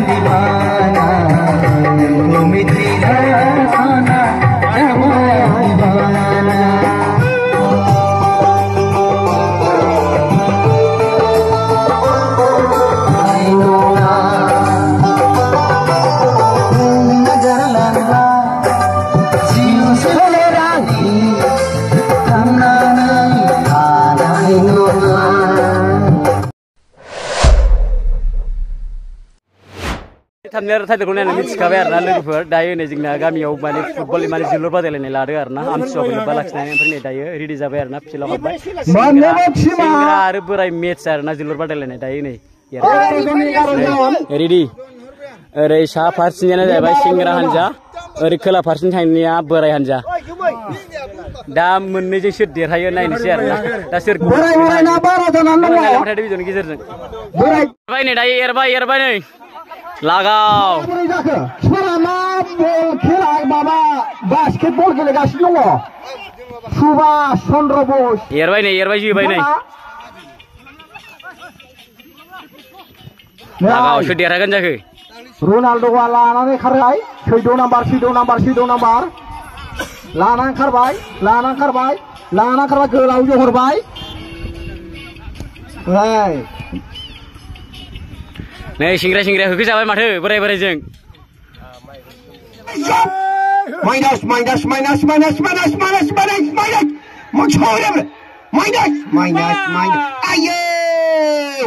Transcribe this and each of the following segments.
दीवाना तुम तेरा सोना दीवाना नजर लगा जीव से रागी करना नहीं खाना थामनेर थाइदखौ नायनानै मिथिखाबाय आरोना लोगोफोर दायो नै जोंना गामियाव माने फुटबल माने जोलुर बादायलायनाय लादों आरोना आमथिसुवाखौ लोब्बा लाखिनानै ओमफ्राय नै दायो रेडि जाबाय आरोना फिल्डआव हाबबाय सेंग्रा आरो बोराय मेट्स आरोना जोलुर बादायलायनाय दायो नै रेडि ओरै सा फारसेनियानो जाहैबाय सेंग्रा हान्जा ओरै खोला फारसेनि थांनाया बोराय हान्जा दा मोननैजों सोर देरहायो नायनोसै आरोना दा सोर भिडिअनि गेजेरजों एरबाय नै दायो एरबाय नै लागाव बास्केटबल गेलेगासिनो दङ सुभाष चन्द्र बस एरबाय जोबाय नै लागाव सोर देरहागोन जाखो रनाल्ड'आ लानानै खारबाय 14 नाम्बार लानानै खारबाय गोलाव जहरबाय नै सेंग्रा होखो जाबाय माथो बोरायजों माइनास आयो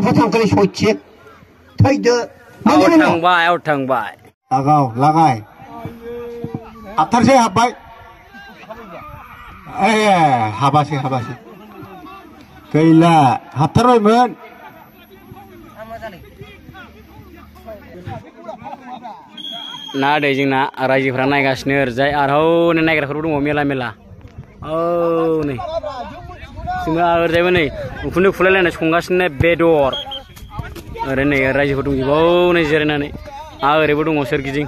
फथांखौ सयथिक थैदो आउट थांबाय लागाय आथारसै हाबबाय हाबासै गैला हाबथारबायमोन ना दै जोंना रायजोफ्रा नायगासिनो ओरैजाय आरो हनै नायग्राफोरबो दङ मेला औ नै जोङो ओरैजायबो नै उखुन्दै खुलायलायनाय संगासिनो बेदर ओरै नै रायजोफोर दंजोबो नै जिरायनानै ओरैबो दङ सोरगिदिं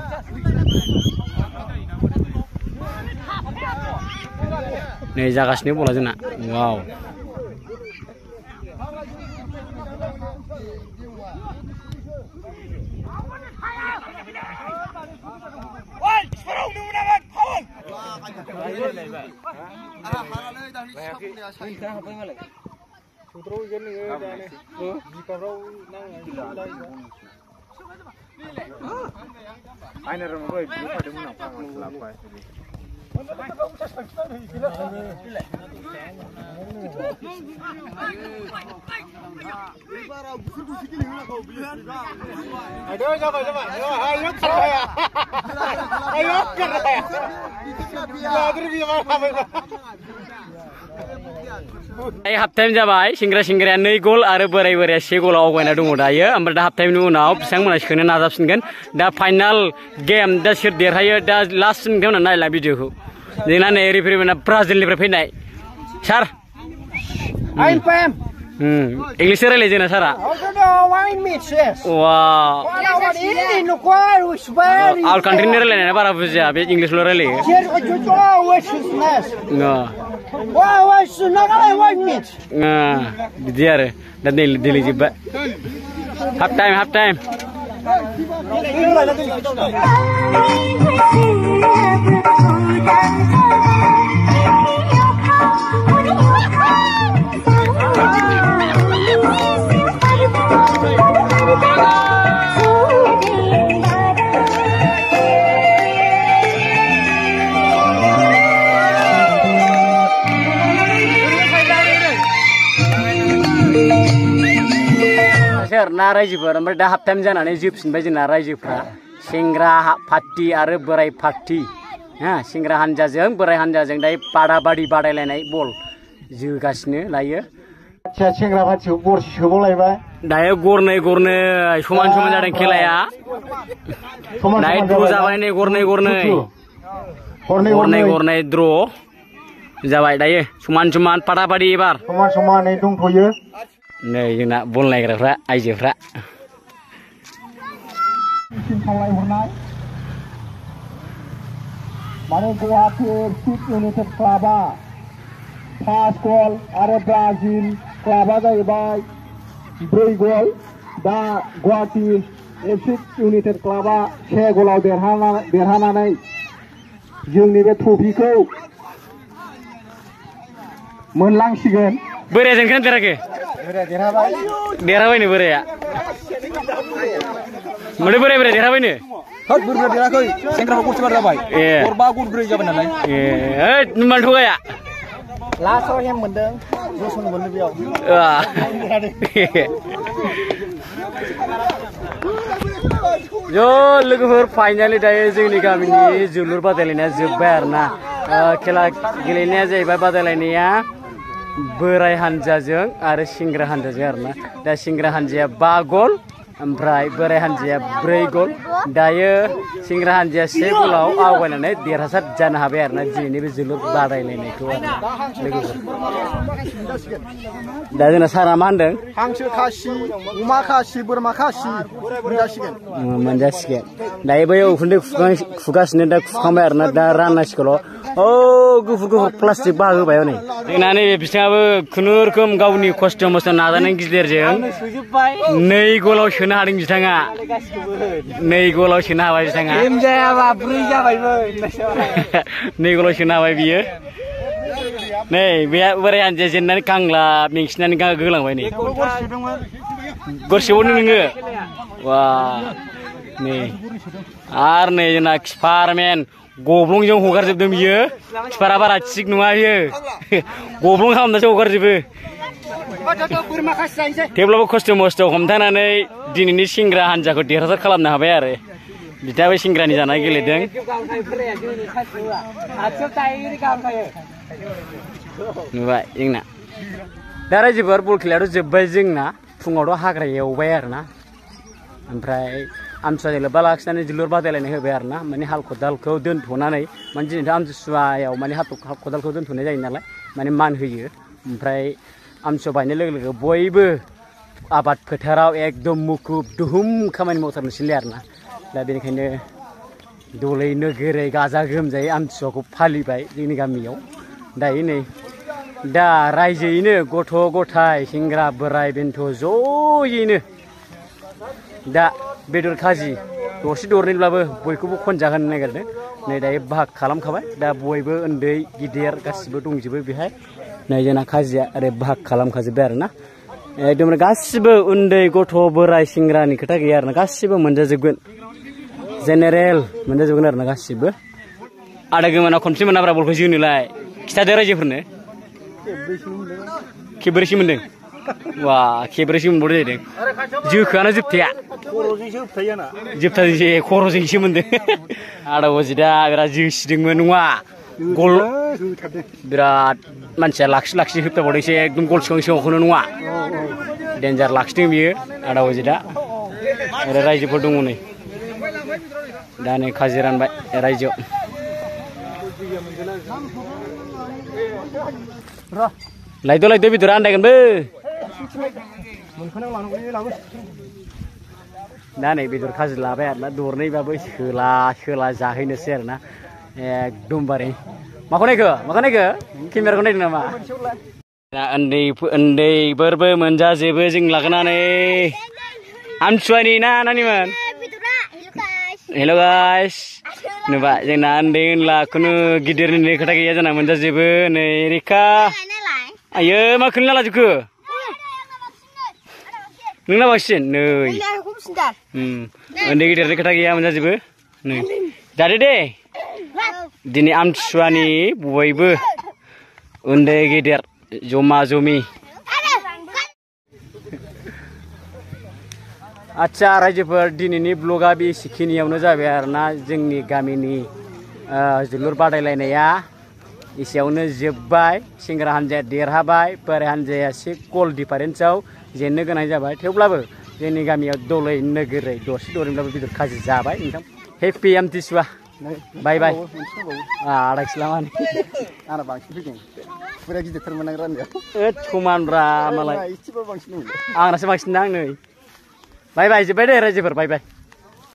नै जागासिनो बला जोंना वाव हाफ टाइम जाबाय सेंग्राया 2 गल आरो बोराया 1 गल आवगायना दङ दायो ओमफ्राय दा हाफ टाइमनि उनाव बिथांमोना सोनो नाजाफिनगोन दा फाइनाल गेम दा सोर देरहायो दा लास्ट नोंथांमोना नायला भिडिअखौ जोंना नै रिफेरिमेन्टआ ब्राजिलनिफ्राय फैनाय सार इंग्लिश रायलाय जोंना सारा आउट कान्ट्रिनि रायलायनाया बारा बुजिया बे इंग्लिशल' रायलायो बिदि आरो दा दिलै जोब्बाय हाफ टाइम ना रायजोफोर ओमफ्राय दा हाफ टाइम जानानै जोबफिनबाय जोंना रायजोफ्रा सेंग्रा पार्टी आरो बोराय पार्टी सेंग्रा हान्जाजों बोराय हान्जाजों दायो बादाबादि बादायलायनाय बल जोगासिनो लायो सेंग्रा पार्टीखौ गरसे सोबावलायबाय दायो गरनै समान जादों खेलाया दायो द्र जाबाय नै गरनै द्र जाबाय दायो समान बादाबादि एबार समानै दंथ'यो नै जोंना बल नायग्राफ्रा आइजोफ्रा माने गुवाहाटी सिट इउनाइटेड क्लाबा 5 गल आरो ब्राजिल क्लाबा जाहैबाय 4 गल दा गुवाहाटी एफसि इउनाइटेड क्लाबा 6 गलाव देरहानानै जोंनि बे ट्रफिखौ मोनलांसिगोन। बोराया जेनखोना देराखै? देरहाबाय। देरहाबायनो बोराया। माने बोराय देरहाबायनो? होद बोराया देराखै। सेंग्राफोर गरसेबार जाबाय। गरबा गरब्रै जाबाय नालाय। मानो थगाया? लास्टआव हेम मोनदों। जसन मोनदों बेयाव। लोगोफोर फाइनालि दायो जोंनि गामिनि जोलुर बादायलायनाया जोब्बाय आरोना। खेला गेलेनाया जाहैबाय बादायलायनाया बोराय हानजाजों आरो सेंग्रा हानजाजों आरोना। दा सेंग्रा हानजाया 5 गल ओमफ्राय बोराय हानजाया 4 गल। दायो सेंग्रा हानजाया 1 गलाव आवगायनानै देरहासार जानो हाबाय आरोना दिनैनि बे जोलुर बादायलायनायखौ लोगोफोर। दा जोंना सारा मा होनदों? हांसो खासि, अमा खासि, बोरमा खासि मोनजासिगोन। मोनजासिगोन। दायो बै उखुन्दै खुगासिनो दा खुखांबाय आरोना दा राननांसिगौल'। गुफुर प्लास्टिक बाहोबाय हनै। जोंना नैबे बिथाङाबो खुनुरुखुम गावनि खस्थ' मस्थ' नाजानायनि गेजेरजों 2 गलाव सोनो हादों बिथाङा। 2 गलाव सोनो हाबाय बिथाङा। 4 जाबायमोन। 2 गलाव सोनो हाबाय बियो। नै बे बोराय हानजाया जेननानै कांला मेंसिनानै गोलांबाय नै। गरसेबावनो नोङो? वा नै आरो नै जोंना किपारमेन गब्लंजों हगारजोबदों बियो। किपारा बारा थिग नङा बियो। गब्लं खालामनासो हगारजोबो। थेवब्लाबो खस्थ' मस्थ' हमथानानै दिनैनि सेंग्रा हानजाखौ देरहासार खालामनो हाबाय आरो। बिथाङाबो सेंग्रानि जानाय गेलेदों। नुबाय जोंना दा रायजोफोर बल खेलायाथ' जोब्बाय जोंना। फुङावथ' हाग्रा एवबाय आरोना। ओमफ्राय आमथिसुवाजों लोब्बा लाखिनानै जोलुर बादायलायनाय होबाय आरोना। माने हाल खदालखौ दोनथ'नानै माने दिनैथ' आमथिसुवायाव माने हाल खदालखौ दोनथ'नाय जायो नालाय माने मान होयो। ओमफ्राय आमथिसुवा बायनाय लोगो लोगो बयबो आबाद फोथाराव एकदम मुखुब दुहुम खामानि मावथारनोसैलाय आरोना। दा बेनिखायनो दलै नोगोरै गाजा गोमजायै आमथिसुवाखौ फालिबाय जोंनि गामियाव। दायो नै दा रायजोयैनो गथ' गथाय सेंग्रा बोराय बेन्थ' ज'यैनो दा बेदर खाजि दरसे दरनैब्लाबो बयखौबो खनजाहोनो नागिरदों। नै दायो बाहाग खालामखाबाय। दा बयबो उन्दै गिदिर गासिबो दंजोबो बेहाय। नै जोंना खाजिया ओरै बाहाग खालामखाजोब्बाय आरोना। एकदम गासिबो उन्दै गथ' बोराय सेंग्रानि खोथा गैया आरोना। गासिबो मोनजाजोबगोन। जेनेरेल मोनजाजोबगोन आरोना गासिबो। आदा गोमोना खनसे मोनाब्रा बलखौ जोनोलाय खिथादो रायजोफोरनो। खेबब्रैसो मोनदों। वा खेबब्रैसो मोनबावदो जाहैदों। जोखोआनो जोबथाया। खर'जोंसो होबथायो आंना। जोबथाजोंसो खर'जोंसो मोनदों। आदा अजिदा बिराद जोसिदोंमोन नङा। गल बिराद मानसिया लाखि होबथाबावदोंसो एकदम गल सिगाङावखौनो नङा। डेन्जार लाखिदों बियो आदा अजिदा। आरो रायजोफोर दङ नै। दा नै खाजि रानबाय रायजोआव। लायद' बेदरा आन्दायगोनबो। दा नै बेदर खाजि लाबाय आरोना दरनैबाबो सोला जाहैनोसै आरोना। एकदमबारे माखौ नायखो केमेराखौ नायदों नामा? उन्दैफोरबो मोनजाजोबो जों लागायनानै। आमथिसुवानि ना नानिमोन? हेल' गाइस नुबाय जोंना उन्दै उनला खुनु गिदिरनि खोथा गैया जोंना मोनजाजोबो। नै रेखा आयो मा खोलैना लाजोबखो? नोंना बांसिन नै उन्दै गिदिरनि खोथा गैया मोनजाजोबो। नै जादो दे दिनै आमथिसुवानि बयबो उन्दै गिदिर जमा जमि। आच्छा रायजोफोर दिनैनि ब्लगा बेसेखिनियावनो जाबाय आरोना। जोंनि गामिनि जोलुर बादायलायनाया एसेयावनो जोब्बाय। सेंग्रा हानजाया देरहाबाय। बोराय हानजाया 1 गल डिफारेन्सआव जेननो गोनां जाबाय। थेवब्लाबो जोंनि गामियाव दलै नोगोरै दरसे दरनैब्लाबो बेदर खाजि जाबाय। नोंथां हेपि आमथिसुवा। बाय बाय। आदा खिलामानि आंना बांसिन फैदों। फुरा गिदिरथारमोन आं राननायाव। समानब्रा मालाय आंनासो बांसिन दां नै। बाय बाय जोब्बाय दे रायजोफोर बाय बाय।